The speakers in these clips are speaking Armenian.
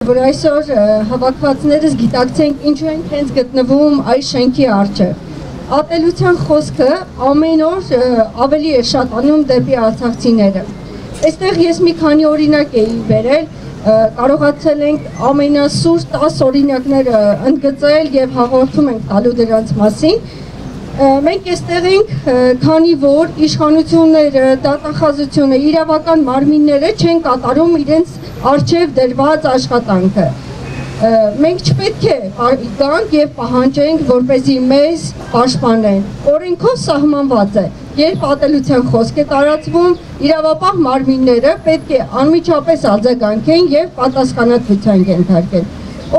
Որ այսօր հավաքվածներս գիտակցենք ինչու ենք հենց գտնվում այս շենքի առջև։ Ատելության խոսքը ամեն օր ավելի է շատանում դեպի արցախցիները։ Այստեղ ես մի քանի օրինակ էի բերել, կարողացել ենք ամենասուր 10 օրինակներ ընդգծել եւ հաղորդում ենք տալու դրանց մասին։ Մենք այստեղ ենք, քանի որ իշխանությունները, դատախազությունը, իրավական մարմինները չեն կատարում իրենց առջև դրված աշխատանքը։ Մենք չպետք է գանք եւ պահանջենք, որպեսզի մեզ պաշտպանեն։ Օրենքով սահմանված է, երբ ատելության խոսք է տարածվում, իրավապահ մարմինները պետք է անմիջապես արձագանքեն եւ պատասխանատվության ենթարկեն։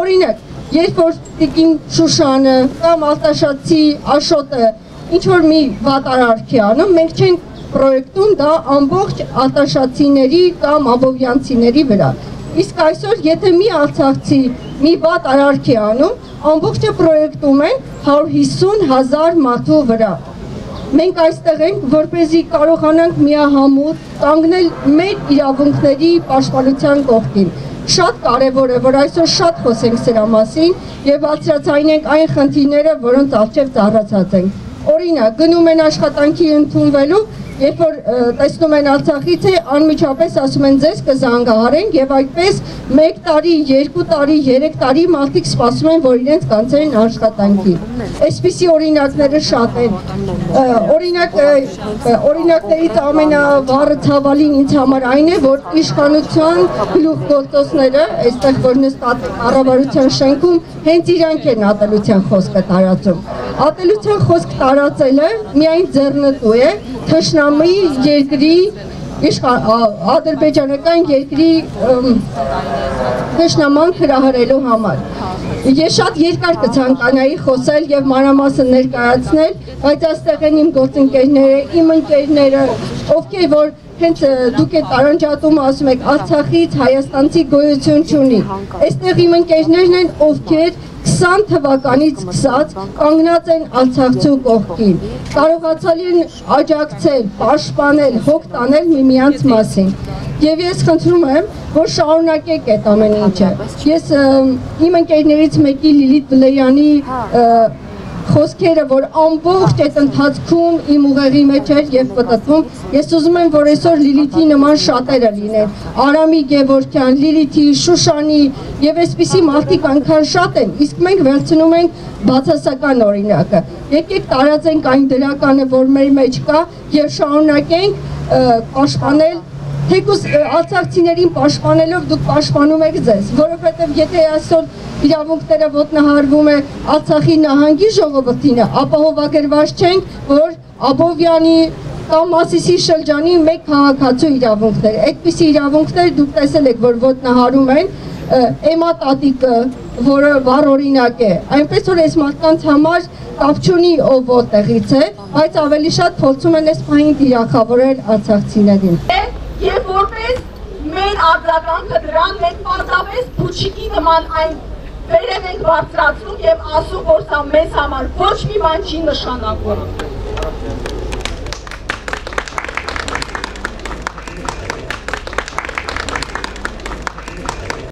Օրինակ, երբ որ Տիկին Շուշանը կամ Արտաշատցի Աշոտը ինչ որ մի վատ արարքի անում, մենք չենք պրոյեկտում դա ամբողջ արտաշատցիների կամ աբովյանցիների վրա։ Իսկ այսօր եթե մի արցախցի մի վատ արարքի անում, ամբողջը պրոյեկտում են 150,000 մարդու վրա։ Մենք այստեղ ենք, որպեսզի կարողանանք միահամուռ կանգնել մեր իրավունքների պաշտպանության կողքին։ Շատ կարևոր է, որ այսօր շատ խոսենք սրա մասին եւ բարձրացնենք այն խնդիրները, որոնց առջեւ ծառացած ենք։ Օրինակ, գնում են աշխատանքի ընդունվելու, երբ որ տեսնում են Արցախից է, անմիջապես ասում են ձեզ կզանգահարենք եւ այդպես 1 տարի, 2 տարի, 3 տարի մարդիկ սպասում են, որ իրենց կանցնեն աշխատանքի։ Այսպիսի օրինակները շատ են։ Օրինակներից ամենավառը ցավալին ինձ համար այն է, որ իշխանության գլուխգործոցները, այստեղ որ նստած կառավարության շենքում, հենց իրանք են ատելության խոսքը տարածում։ Ատելության խոսք տարածելը միայն ձեռնտու է թշնամի երկրի ադրբեջանական երկրի թշնաման հրահրելու համար։ Ես շատ երկար կցանկանայի խոսել եւ մանրամասն ներկայացնել, բայց այստեղ են իմ գործընկերները, իմ ընկերները, ովքեր որ հենց դուք եք տարանջատում ասում եք Արցախից հայաստանցի գոյություն չունի։ Այստեղ իմ ընկերներն են, ովքեր 20 թվականից սկսած կանգնած են Արցախցու կողքին, կարողացել են աջակցել, պաշտպանել, հոգ տանել միմյանց մասին։ Եվ ես խնդրում եմ, որ շարունակեք այդ ամեն ինչը։ Ես իմ ընկերներից մեկի Լիլիթ Բլեյանի խոսքերը, որ ամբողջ այդ ընթացքում իմ ուղեղի մեջ էր եւ պատտվում, ես ուզում եմ, որ այսօր Լիլիթի նման շատերը լինեն, Արամի Գևորգյան, Լիլիթի, Շուշանի եւ այսպիսի մարդիկ այնքան շատ են, իսկ մենք վերցնում ենք բացասական օրինակը։ Եկեք տարածենք այն դրականը, որ մեր մեջ կա եւ շարունակենք պաշտպանել թեկուզ արցախցիներին պաշտպանելով դուք պաշտպանում եք ձեզ, որովհետև եթե այսօր իրավունքները ոտնահարվում է Արցախի նահանգի ժողովրդինը, ապահովագրված չենք, որ Աբովյանի կամ Մասիսի շրջանի մեկ քաղաքացու իրավունքներ, այդպիսի իրավունքներ դուք տեսել եք, որ ոտնահարում են, Էմա Տատիկը, որը վառ օրինակ է, այնպես որ այս մարդկանց համար կապ չունի ով որտեղից է, բայց ավելի շատ փորձում են այս պահին դիրախավորել արցախցիներին։ Եվ որպես մեր արձագանքը դրան մենք պարզապես փուչիկի նման այն վերև ենք բարձրացնում եւ ասում, որ սա մեզ համար ոչ մի բան չի նշանակում։